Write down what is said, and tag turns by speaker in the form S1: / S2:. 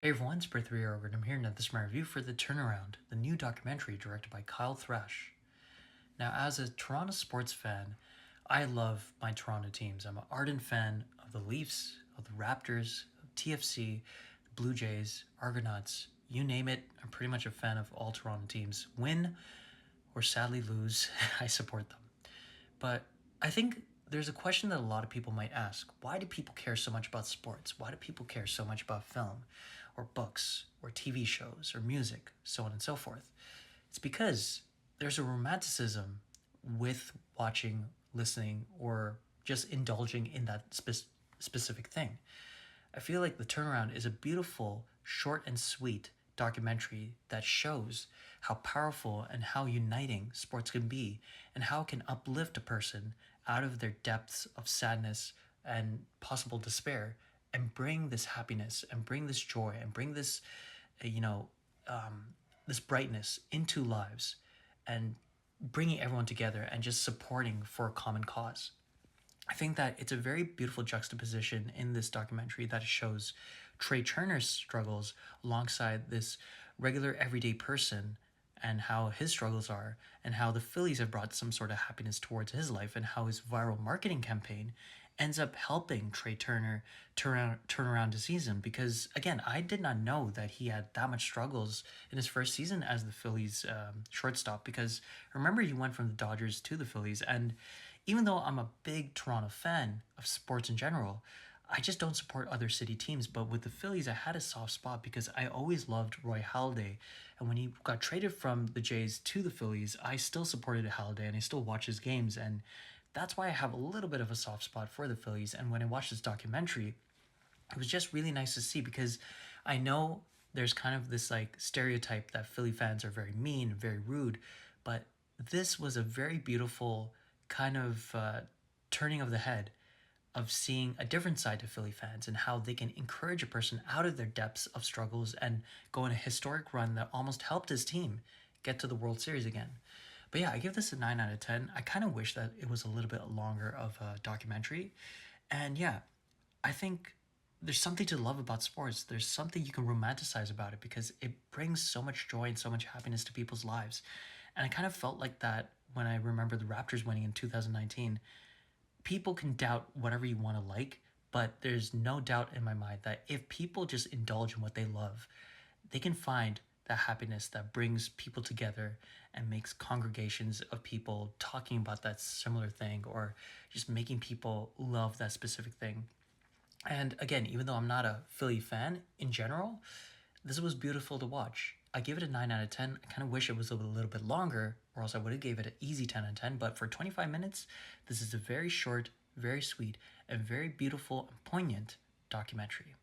S1: Hey everyone, it's Britt Three and I'm here now this my review for The Turnaround, the new documentary directed by Kyle Thrash. Now, as a Toronto sports fan, I love my Toronto teams. I'm an ardent fan of the Leafs, of the Raptors, of TFC, the Blue Jays, Argonauts, you name it. I'm pretty much a fan of all Toronto teams. Win or sadly lose, I support them. But I think there's a question that a lot of people might ask. Why do people care so much about sports? Why do people care so much about film or books or TV shows or music, so on and so forth? It's because there's a romanticism with watching, listening, or just indulging in that specific thing. I feel like The Turnaround is a beautiful, short and sweet documentary that shows how powerful and how uniting sports can be and how it can uplift a person out of their depths of sadness and possible despair and bring this happiness and bring this joy and bring this, you know, this brightness into lives and bringing everyone together and just supporting for a common cause. I think that it's a very beautiful juxtaposition in this documentary that shows Trey Turner's struggles alongside this regular everyday person and how his struggles are and how the Phillies have brought some sort of happiness towards his life and how his viral marketing campaign ends up helping Trey Turner turn around his season because again I did not know that he had that much struggles in his first season as the Phillies shortstop because remember he went from the Dodgers to the Phillies and even though I'm a big Toronto fan of sports in general, I just don't support other city teams. But with the Phillies, I had a soft spot because I always loved Roy Halladay. And when he got traded from the Jays to the Phillies, I still supported Halladay and I still watch his games. And that's why I have a little bit of a soft spot for the Phillies. And when I watched this documentary, it was just really nice to see because I know there's kind of this like stereotype that Philly fans are very mean, very rude, but this was a very beautiful kind of turning of the head of seeing a different side to Philly fans and how they can encourage a person out of their depths of struggles and go on a historic run that almost helped his team get to the World Series again. But yeah, I give this a 9 out of 10. I kind of wish that it was a little bit longer of a documentary. And yeah, I think there's something to love about sports. There's something you can romanticize about it because it brings so much joy and so much happiness to people's lives. And I kind of felt like that when I remember the Raptors winning in 2019. People can doubt whatever you want to like, but there's no doubt in my mind that if people just indulge in what they love, they can find that happiness that brings people together and makes congregations of people talking about that similar thing or just making people love that specific thing. And again, even though I'm not a Philly fan in general, this was beautiful to watch. I give it a 9 out of 10. I kind of wish it was a little bit longer, or else I would have gave it an easy 10 out of 10. But for 25 minutes, this is a very short, very sweet, and very beautiful and poignant documentary.